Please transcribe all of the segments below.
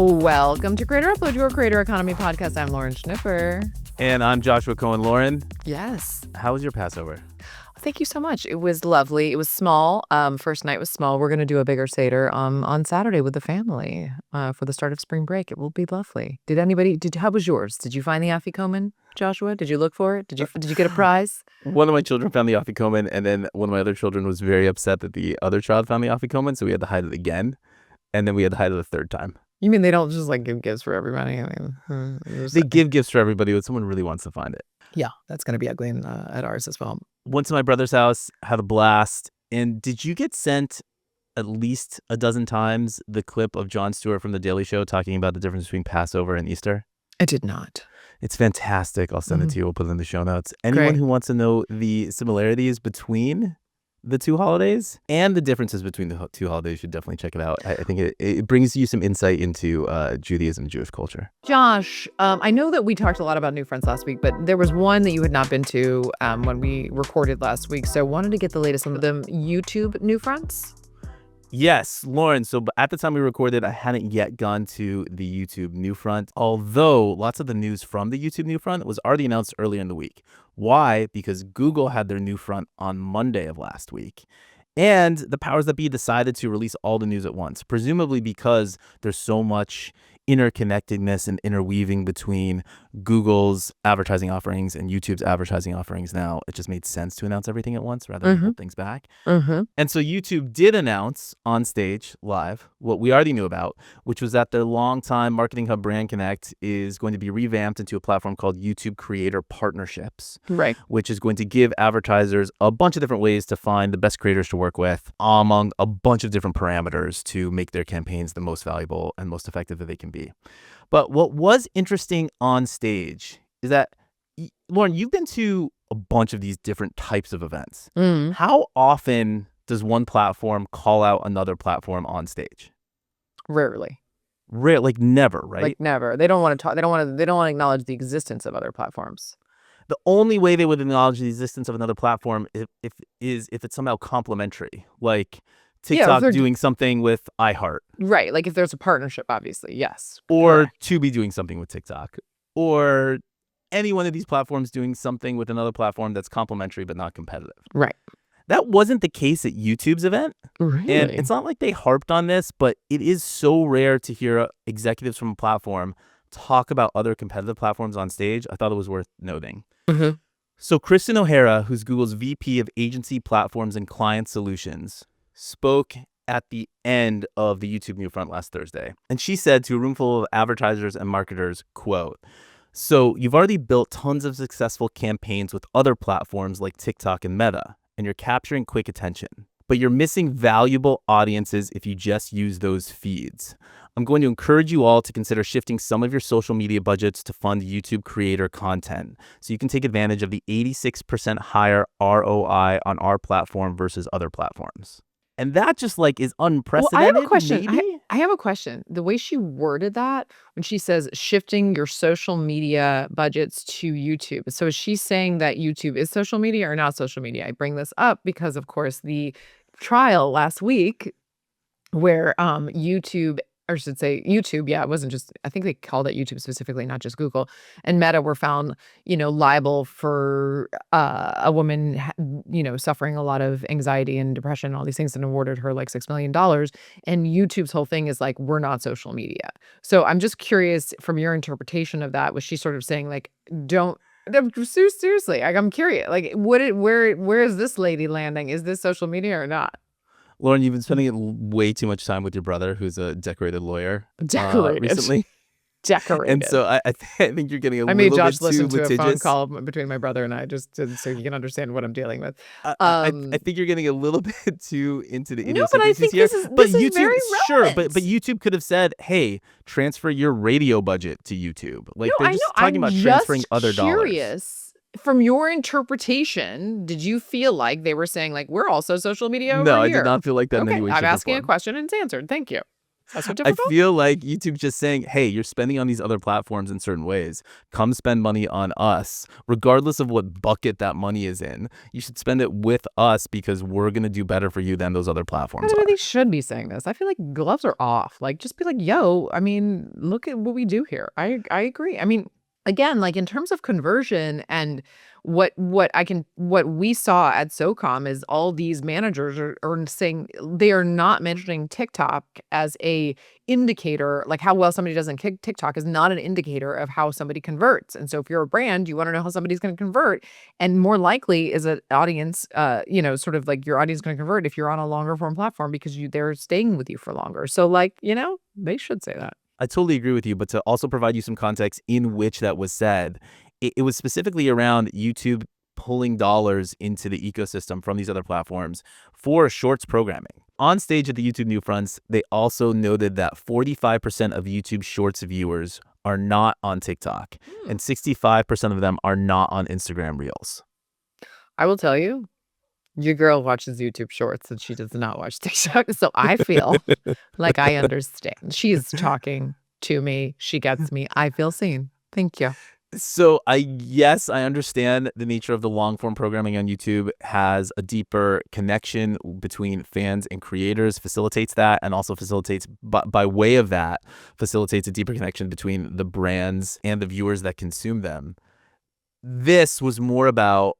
Welcome to Creator Upload, your creator economy podcast. I'm Lauren Schnipper. And I'm Joshua Cohen. Lauren, Yes. how was your Passover? Thank you so much. It was lovely. It was small. First night was small. We're going to do a bigger Seder on Saturday with the family for the start of spring break. It will be lovely. How was yours? Did you find the afikoman, Joshua? Did you look for it? Did you get a prize? One of my children found the afikoman, and then one of my other children was very upset that the other child found the afikoman, so we had to hide it again, and then we had to hide it a third time. You mean they don't just give gifts for everybody? They give gifts for everybody, but someone really wants to find it. Yeah, that's going to be ugly at ours as well. Went to my brother's house, had a blast. And did you get sent at least a dozen times the clip of Jon Stewart from The Daily Show talking about the difference between Passover and Easter? I did not. It's fantastic. I'll send it to you. We'll put it in the show notes. Anyone who wants to know the similarities between the two holidays and the differences between the two holidays should definitely check it out. I think it brings you some insight into Judaism and Jewish culture. Josh, I know that we talked a lot about NewFronts last week, but there was one that you had not been to when we recorded last week. So I wanted to get the latest on the YouTube NewFronts. Yes, Lauren. So at the time we recorded, I hadn't yet gone to the YouTube NewFront, although lots of the news from the YouTube NewFront was already announced earlier in the week. Why? Because Google had their NewFront on Monday of last week. And the powers that be decided to release all the news at once, presumably because there's so much interconnectedness and interweaving between Google's advertising offerings and YouTube's advertising offerings now. It just made sense to announce everything at once rather than hold things back. And so YouTube did announce Onstage live what we already knew about, which was that their longtime marketing hub Brand Connect is going to be revamped into a platform called YouTube Creator Partnerships, Right. which is going to give advertisers a bunch of different ways to find the best creators to work with among a bunch of different parameters to make their campaigns the most valuable and most effective that they can be. But what was interesting on stage is that, Lauren, you've been to a bunch of these different types of events. How often does one platform call out another platform on stage? Rarely. Rare, like never, right? Like never. They don't want to talk. They don't want to acknowledge the existence of other platforms. The only way they would acknowledge the existence of another platform if it's somehow complementary, like TikTok doing something with iHeart. Right. Like if there's a partnership, obviously. Yes. Or Tubi doing something with TikTok. Or any one of these platforms doing something with another platform that's complementary but not competitive. Right. That wasn't the case at YouTube's event. Really? And it's not like they harped on this, but it is so rare to hear executives from a platform talk about other competitive platforms on stage. I thought it was worth noting. So Kristen O'Hara, who's Google's VP of Agency Platforms and Client Solutions, spoke at the end of the YouTube NewFront last Thursday. And she said to a room full of advertisers and marketers, quote, "So you've already built tons of successful campaigns with other platforms like TikTok and Meta, and you're capturing quick attention. But you're missing valuable audiences if you just use those feeds. I'm going to encourage you all to consider shifting some of your social media budgets to fund YouTube creator content so you can take advantage of the 86% higher ROI on our platform versus other platforms." And that just is unprecedented. Well, I have a question. Maybe? I have a question. The way she worded that when she says shifting your social media budgets to YouTube. So is she saying that YouTube is social media or not social media? I bring this up because, of course, the trial last week where YouTube, or I should say YouTube, it wasn't just, I think they called it YouTube specifically, not just Google, and Meta were found, liable for a woman, suffering a lot of anxiety and depression and all these things and awarded her like $6 million. And YouTube's whole thing is like, we're not social media. So I'm just curious from your interpretation of that, was she sort of saying like, seriously, I'm curious, like where is this lady landing? Is this social media or not? Lauren, you've been spending way too much time with your brother, who's a decorated lawyer, recently. Decorated. And so I think you're getting a little bit too litigious. I made Josh listen to a phone call between my brother and I, just so you can understand what I'm dealing with. I think you're getting a little bit too into the idiosyncrasies but I think here. this is YouTube, very relevant. Sure, but YouTube could have said, "Hey, transfer your radio budget to YouTube." They're just talking about transferring other dollars. Curious. From your interpretation, did you feel like they were saying like, we're also social media over No, here? I did not feel like that in any way, shape, I'm asking or a form. question and it's answered. Thank you. Is that so I difficult? feel like YouTube's just saying, hey, you're spending on these other platforms in certain ways. Come spend money on us, regardless of what bucket that money is in. You should spend it with us because we're going to do better for you than those other I platforms don't think are. they should be saying this. I feel like gloves are off. Like, just be like, "Yo, I mean, look at what we do here." I agree. I mean, again, like in terms of conversion and what we saw at SOCOM is all these managers are saying they are not mentioning TikTok as a indicator, like how well somebody does in TikTok is not an indicator of how somebody converts. And so if you're a brand, you want to know how somebody's going to convert. And more likely is an audience, sort of like your audience going to convert if you're on a longer form platform because they're staying with you for longer. So like, they should say that. I totally agree with you, but to also provide you some context in which that was said, it was specifically around YouTube pulling dollars into the ecosystem from these other platforms for shorts programming. On stage at the YouTube NewFronts, they also noted that 45% of YouTube shorts viewers are not on TikTok, Hmm. and 65% of them are not on Instagram Reels. I will tell you, your girl watches YouTube Shorts and she does not watch TikTok. So I feel like I understand. She's talking to me. She gets me. I feel seen. Thank you. So yes, I understand the nature of the long form programming on YouTube has a deeper connection between fans and creators, facilitates that, and also facilitates by way of that, facilitates a deeper connection between the brands and the viewers that consume them. This was more about,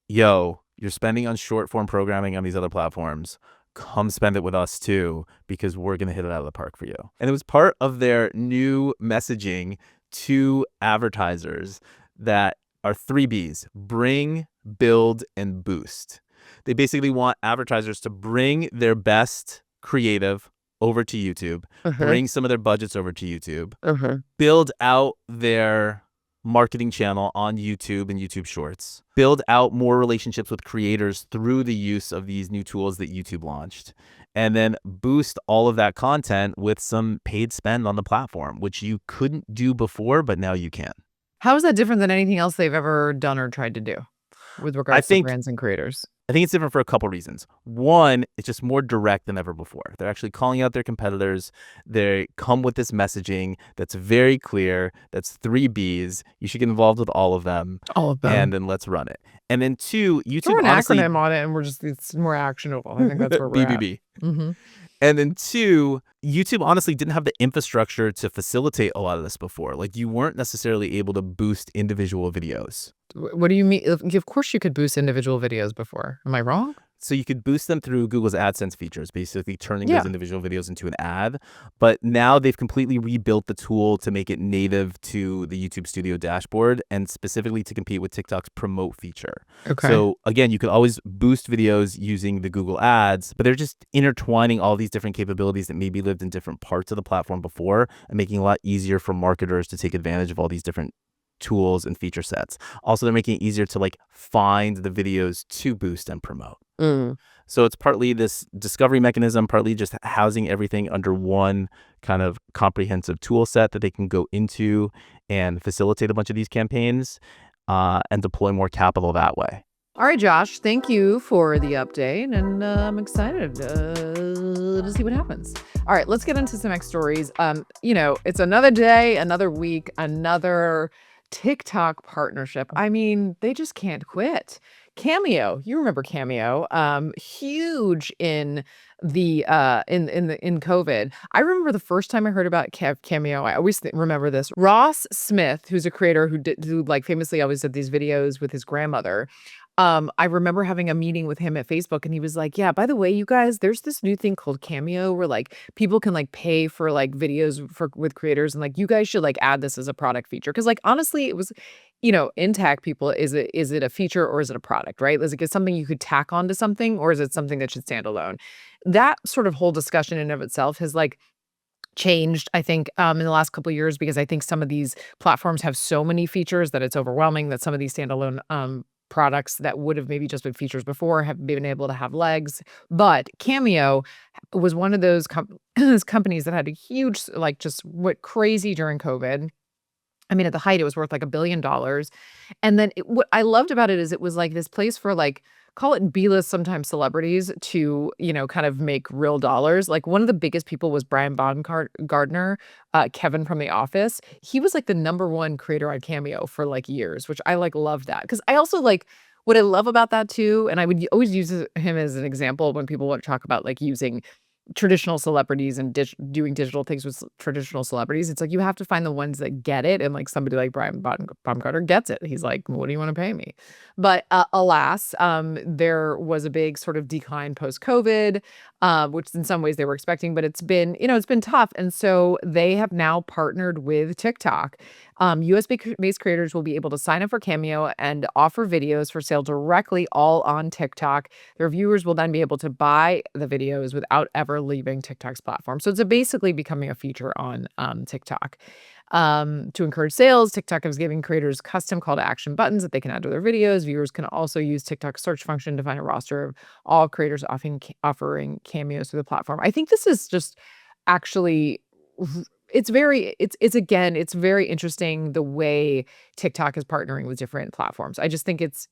yo, you're spending on short form programming on these other platforms. Come spend it with us too, because we're going to hit it out of the park for you. And it was part of their new messaging to advertisers that are 3Bs: bring, build, and boost. They basically want advertisers to bring their best creative over to YouTube, Uh-huh. bring some of their budgets over to YouTube, Uh-huh. build out their marketing channel on YouTube and YouTube Shorts, build out more relationships with creators through the use of these new tools that YouTube launched, and then boost all of that content with some paid spend on the platform, which you couldn't do before, but now you can. How is that different than anything else they've ever done or tried to do with I regards to think brands and creators? I think it's different for a couple reasons. One, it's just more direct than ever before. They're actually calling out their competitors. They come with this messaging that's very clear. That's 3Bs. You should get involved with all of them, All of and them. then let's run it. And then two, Throw YouTube an honestly acronym on it and it's more actionable. I think that's where we're at. BBB. Mhm. And then two, YouTube honestly didn't have the infrastructure to facilitate a lot of this before. Like you weren't necessarily able to boost individual videos. What do you mean? Of course you could boost individual videos before. Am I wrong? So you could boost them through Google's AdSense features, basically turning Yeah. those individual videos into an ad. But now they've completely rebuilt the tool to make it native to the YouTube Studio dashboard and specifically to compete with TikTok's promote feature. Okay. So again, you could always boost videos using the Google ads, but they're just intertwining all these different capabilities that maybe lived in different parts of the platform before and making it a lot easier for marketers to take advantage of all these different tools and feature sets. Also, they're making it easier to like find the videos to boost and promote. Mm. So it's partly this discovery mechanism, partly just housing everything under one kind of comprehensive tool set that they can go into and facilitate a bunch of these campaigns and deploy more capital that way. All right, Josh, thank you for the update, and I'm excited to see what happens. All right, let's get into some next stories. It's another day, another week, another TikTok partnership. I mean, they just can't quit. Cameo, you remember Cameo, huge in the in COVID. I remember the first time I heard about Cameo. I always remember this. Ross Smith, who's a creator who like famously always did these videos with his grandmother. I remember having a meeting with him at Facebook and he was like, "Yeah, by the way, you guys, there's this new thing called Cameo where like people can like pay for like videos with creators and like you guys should like add this as a product feature." Cause like honestly, it was, in tech people, is it a feature or is it a product, right? Is it something you could tack onto something or is it something that should stand alone? That sort of whole discussion in and of itself has like changed, I think, in the last couple of years because I think some of these platforms have so many features that it's overwhelming that some of these standalone products that would have maybe just been features before have been able to have legs. But Cameo was one of those those companies that had a huge, like, just went crazy during COVID. I mean, at the height, it was worth like $1 billion. And then what I loved about it is it was like this place for like call it B-list, sometimes celebrities to, kind of make real dollars. Like one of the biggest people was Brian Gardner, Kevin from The Office. He was like the number one creator on Cameo for like years, which I like love that. Cause I also like what I love about that too, and I would always use him as an example when people want to talk about like using traditional celebrities and doing digital things with traditional celebrities. It's like you have to find the ones that get it, and like somebody like Brian Baumgartner gets it. He's like, "What do you want to pay me?" But alas, there was a big sort of decline post COVID, which in some ways they were expecting, but it's been tough, and so they have now partnered with TikTok. US-based creators will be able to sign up for Cameo and offer videos for sale directly all on TikTok. Their viewers will then be able to buy the videos without ever leaving TikTok's platform. So it's basically becoming a feature on TikTok. To encourage sales, TikTok is giving creators custom call to action buttons that they can add to their videos. Viewers can also use TikTok's search function to find a roster of all creators offering cameos through the platform. I think this is just actually it's very interesting the way TikTok is partnering with different platforms. I just think it's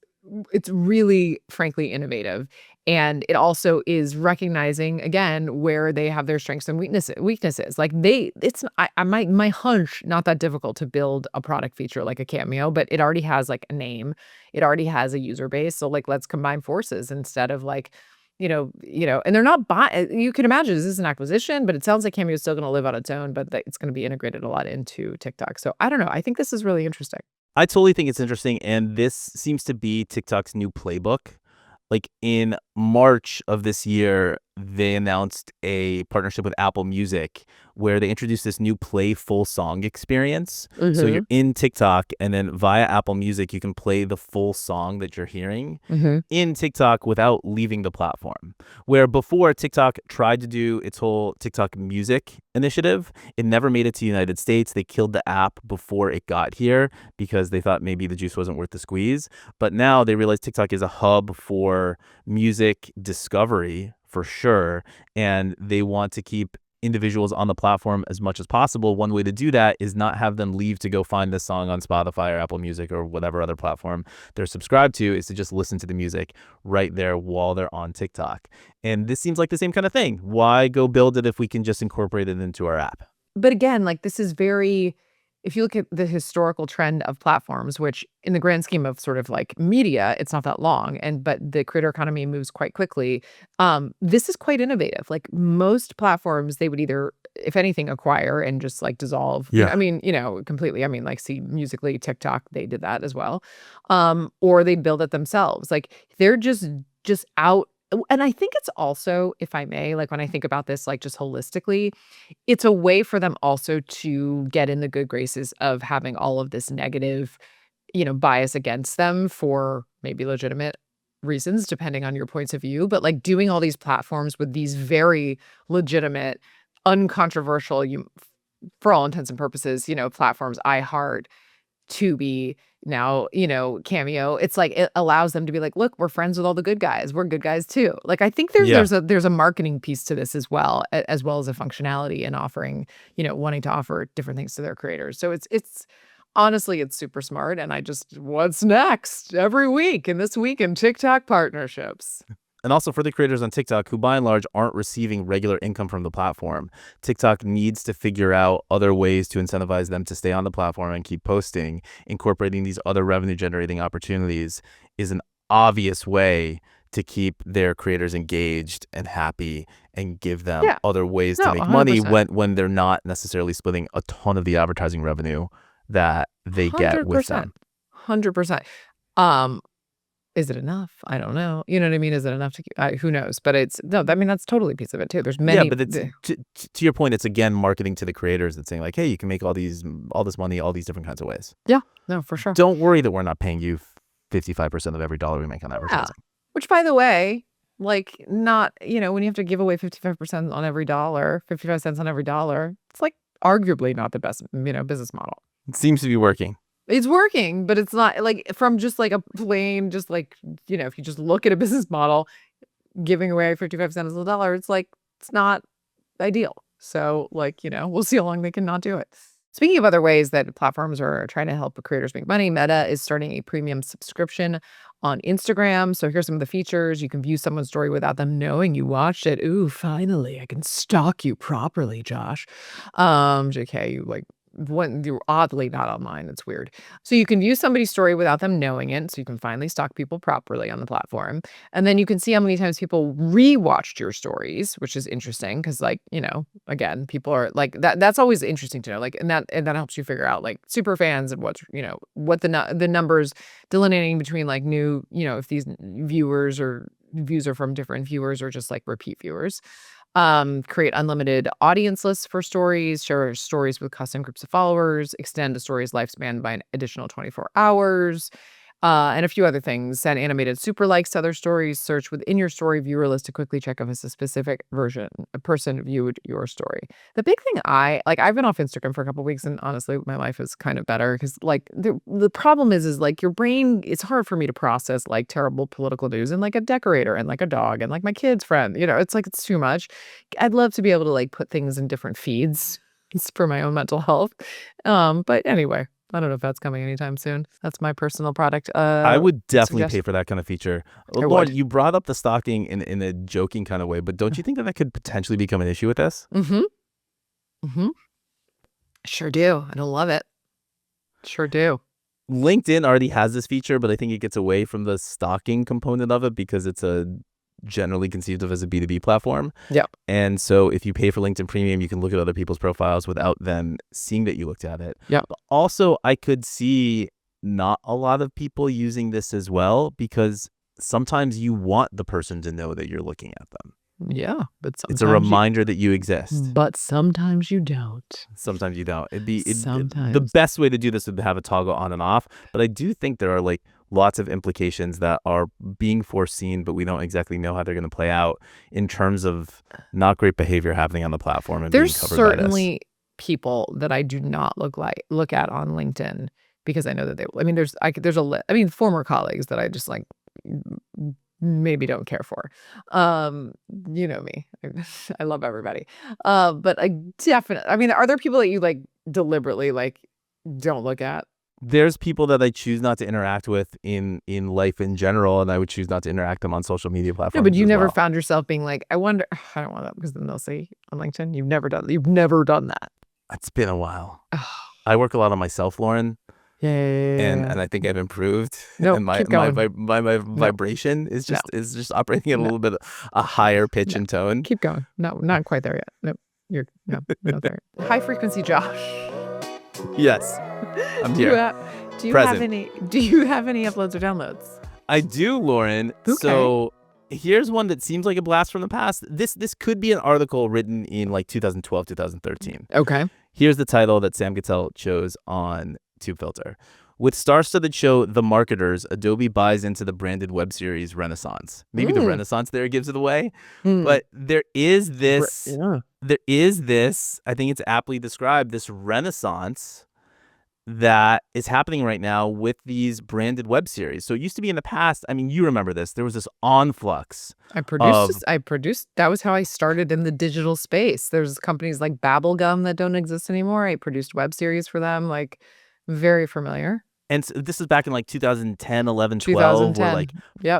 really frankly innovative, and it also is recognizing again where they have their strengths and weaknesses. Like my hunch, not that difficult to build a product feature like a Cameo, but it already has like a name, it already has a user base. So like let's combine forces instead of like and they're not you can imagine this is an acquisition, but it sounds like Cameo is still going to live on its own, but that it's going to be integrated a lot into TikTok. So I don't know. I think this is really interesting. I totally think it's interesting, and this seems to be TikTok's new playbook. Like in March of this year, they announced a partnership with Apple Music where they introduced this new play full song experience. So you're in TikTok, and then via Apple Music, you can play the full song that you're hearing in TikTok without leaving the platform. Where before TikTok tried to do its whole TikTok Music initiative, it never made it to the United States. They killed the app before it got here because they thought maybe the juice wasn't worth the squeeze. But now they realize TikTok is a hub for music discovery for sure, and they want to keep individuals on the platform as much as possible. One way to do that is not have them leave to go find this song on Spotify or Apple Music or whatever other platform they're subscribed to, is to just listen to the music right there while they're on TikTok. And this seems like the same kind of thing. Why go build it if we can just incorporate it into our app? But again, like this is very if you look at the historical trend of platforms, which in the grand scheme of sort of like media, it's not that long, but the creator economy moves quite quickly. This is quite innovative. Like most platforms, they would either, if anything, acquire and just like dissolve. Yeah. I mean, completely. I mean, like see Musically, TikTok, they did that as well. Or they build it themselves. Like they're just out. And I think it's also, if I may, like when I think about this, like just holistically, it's a way for them also to get in the good graces of having all of this negative, bias against them for maybe legitimate reasons, depending on your points of view. But like doing all these platforms with these very legitimate, uncontroversial, for all intents and purposes, platforms, iHeart, Tubi, now, Cameo, it's like it allows them to be like, look, we're friends with all the good guys. We're good guys too. Like I think Yeah. there's a marketing piece to this as well, as well as a functionality and offering, wanting to offer different things to their creators. So it's honestly it's super smart. And what's next every week in this week in TikTok partnerships. And also for the creators on TikTok who by and large aren't receiving regular income from the platform, TikTok needs to figure out other ways to incentivize them to stay on the platform and keep posting. Incorporating these other revenue generating opportunities is an obvious way to keep their creators engaged and happy and give them other ways to make money 100%. when they're not necessarily splitting a ton of the advertising revenue that they get with them. 100%. Is it enough? I don't know. You know what I mean? Is it enough to keep? Who knows? But that's totally a piece of it too. There's many. Yeah, but it's to your point, it's again marketing to the creators and saying like, hey, you can make all this money all these different kinds of ways. Yeah, no, for sure. Don't worry that we're not paying you 55% of every dollar we make on advertising. Which, by the way, like not when you have to give away 55% on every dollar, 55 cents on every dollar, it's like arguably not the best business model. It seems to be working. It's working, but it's not like from just like a plain, just like, if you just look at a business model, giving away 55 cents on the dollar, it's like, it's not ideal. So like, we'll see how long they can not do it. Speaking of other ways that platforms are trying to help creators make money, Meta is starting a premium subscription on Instagram. So here's some of the features. You can view someone's story without them knowing you watched it. Ooh, finally, I can stalk you properly, Josh. JK, you like when you're oddly not online. It's weird. So you can view somebody's story without them knowing it. So you can finally stalk people properly on the platform. And then you can see how many times people rewatched your stories, which is interesting because, like, again, people are like that. That's always interesting to know. Like, and that helps you figure out like super fans and what's what the numbers delineating between like new, if these viewers or views are from different viewers or just like repeat viewers. Create unlimited audience lists for stories, share stories with custom groups of followers, extend a story's lifespan by an additional 24 hours, and a few other things. Send animated super likes to other stories. Search within your story viewer list to quickly check if it's a specific person viewed your story. The big thing I've been off Instagram for a couple weeks, and honestly, my life is kind of better because like the problem is like your brain, it's hard for me to process like terrible political news and like a decorator and like a dog and like my kid's friend. It's like it's too much. I'd love to be able to like put things in different feeds for my own mental health. But anyway. I don't know if that's coming anytime soon. That's my personal product. I would definitely pay for that kind of feature. I Lauren, would. you brought up the stalking in a joking kind of way, but don't you think that could potentially become an issue with this? Mm-hmm. Mm-hmm. Sure do. I don't love it. Sure do. LinkedIn already has this feature, but I think it gets away from the stalking component of it because it's generally conceived of as a B2B platform. Yep. And so if you pay for LinkedIn Premium, you can look at other people's profiles without them seeing that you looked at it. Yep. But also, I could see not a lot of people using this as well because sometimes you want the person to know that you're looking at them. Yeah, but it's a reminder that you exist. But sometimes you don't. Sometimes you don't. Sometimes. The best way to do this would have a toggle on and off. But I do think there are like lots of implications that are being foreseen, but we don't exactly know how they're going to play out in terms of not great behavior happening on the platform and There's being covered certainly by this. people that I do not look at on LinkedIn because I know that former colleagues that I just like maybe don't care for. You know me. I love everybody. But I definitely, are there people that you like deliberately like don't look at? There's people that I choose not to interact with in life in general, and I would choose not to interact them on social media platforms. No, but you never well. found yourself being like, I wonder, I don't want that because then they'll say on LinkedIn, you've never done that. It's been a while. I work a lot on myself, Lauren. Yeah. And I think I've improved. No, and my keep going. vibration is just operating at a little bit a higher pitch and tone. Keep going. No, not quite there yet. Nope. You're not there. High frequency Josh. Yes. I'm here. Do you have any uploads or downloads? I do, Lauren. Okay. So here's one that seems like a blast from the past. This could be an article written in like 2012, 2013. Okay. Here's the title that Sam Cattell chose on TubeFilter. With star-studded show The Marketers, Adobe buys into the branded web series Renaissance. Maybe the Renaissance there gives it away. But there is this, I think it's aptly described, this Renaissance that is happening right now with these branded web series. So it used to be in the past, you remember this, there was this onflux. I produced, that was how I started in the digital space. There's companies like Babblegum that don't exist anymore. I produced web series for them, like very familiar. And so this is back in like 2010, 11, 12, where like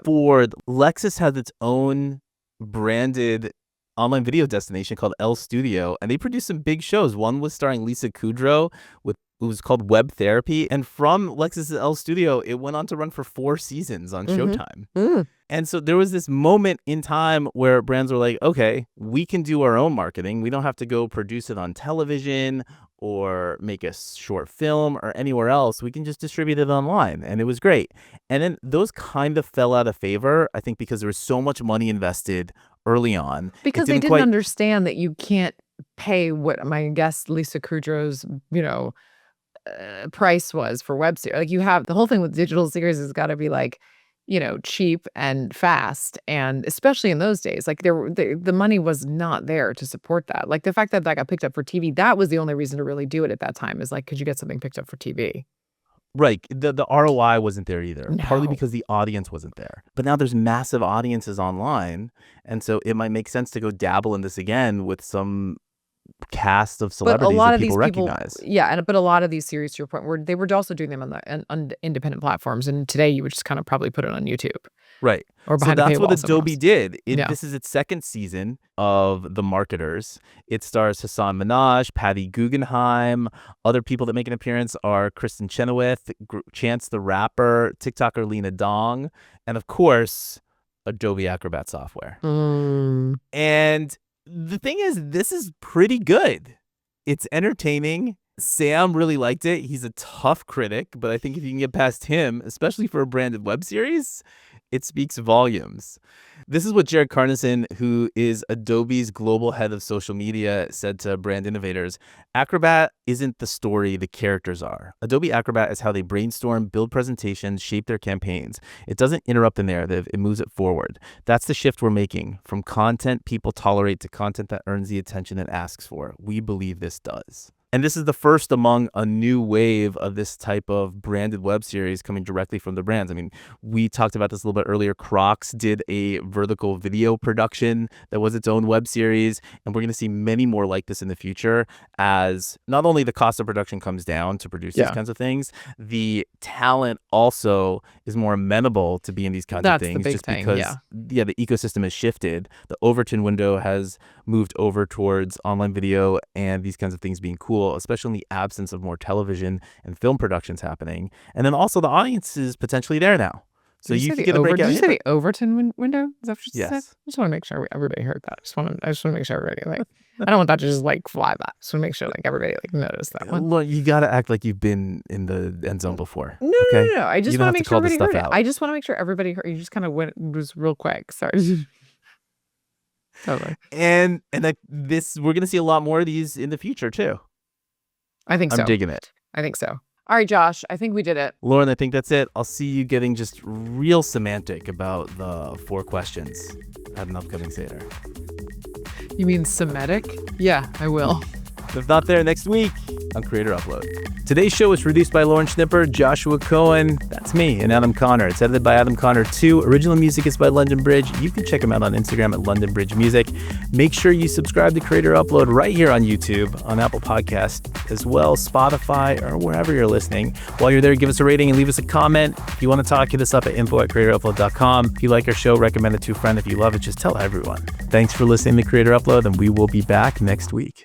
Ford, Lexus has its own branded online video destination called L Studio, and they produced some big shows. One was starring Lisa Kudrow it was called Web Therapy. And from Lexus L Studio, it went on to run for 4 seasons on Showtime. And so there was this moment in time where brands were like, okay, we can do our own marketing. We don't have to go produce it on television or make a short film or anywhere else. We can just distribute it online. And it was great. And then those kind of fell out of favor, I think, because there was so much money invested early on. Because they didn't understand that you can't pay what my guest Lisa Kudrow's, price was for web series. Like you have the whole thing with digital series has got to be like, cheap and fast. And especially in those days, like the money was not there to support that. Like the fact that got picked up for TV, that was the only reason to really do it at that time is like, could you get something picked up for TV? Right. The ROI wasn't there either, No. partly because the audience wasn't there. But now there's massive audiences online. And so it might make sense to go dabble in this again with some cast of But a celebrities lot that of these people people, recognize. yeah, but a lot of these series, to your point, they were also doing them on independent platforms, and today you would just kind of probably put it on YouTube Right. or So behind a that's what paywall somewhere Adobe else. did. Yeah. This is its second season of The Marketers. It stars Hassan Minaj, Patty Guggenheim. Other people that make an appearance are Kristen Chenoweth, Chance the Rapper, TikToker Lena Dong, and of course, Adobe Acrobat software. And the thing is, this is pretty good. It's entertaining. Sam really liked it. He's a tough critic, but I think if you can get past him, especially for a branded web series, it speaks volumes. This is what Jared Carnison, who is Adobe's global head of social media, said to Brand Innovators. Acrobat isn't the story, the characters are. Adobe Acrobat is how they brainstorm, build presentations, shape their campaigns. It doesn't interrupt the narrative, it moves it forward. That's the shift we're making, from content people tolerate to content that earns the attention it asks for. We believe this does. And this is the first among a new wave of this type of branded web series coming directly from the brands. I mean, we talked about this a little bit earlier. Crocs did a vertical video production that was its own web series. And we're going to see many more like this in the future as not only the cost of production comes down to produce these kinds of things, the talent also is more amenable to be in these kinds of things. The big just thing, because, the ecosystem has shifted. The Overton window has moved over towards online video and these kinds of things being cool, especially in the absence of more television and film productions happening. And then also the audience is potentially there now. So you can get a breakout. Did you say the Overton window? Is that what you said? I Yes. just want to make sure everybody heard that. I just want to make sure everybody, like, I don't want that to just like fly by. I just want to make sure like everybody like noticed that one. Look, you got to act like you've been in the end zone before. No, okay? no. I just You don't want to have make to sure call this everybody heard stuff it. out. I just want to make sure everybody heard. You just kind of went just real quick. Sorry. Totally. And that we're going to see a lot more of these in the future too. I think so. I'm digging it. I think so. All right, Josh, I think we did it. Lauren, I think that's it. I'll see you getting just real semantic about the 4 questions at an upcoming Seder. You mean Semitic? Yeah, I will. If not there, next week on Creator Upload. Today's show was produced by Lauren Schnipper, Joshua Cohen, that's me, and Adam Connor. It's edited by Adam Connor too. Original music is by London Bridge. You can check him out on Instagram at London Bridge Music. Make sure you subscribe to Creator Upload right here on YouTube, on Apple Podcasts, as well Spotify, or wherever you're listening. While you're there, give us a rating and leave us a comment. If you want to talk, hit us up at info@creatorupload.com. If you like our show, recommend it to a friend. If you love it, just tell everyone. Thanks for listening to Creator Upload, and we will be back next week.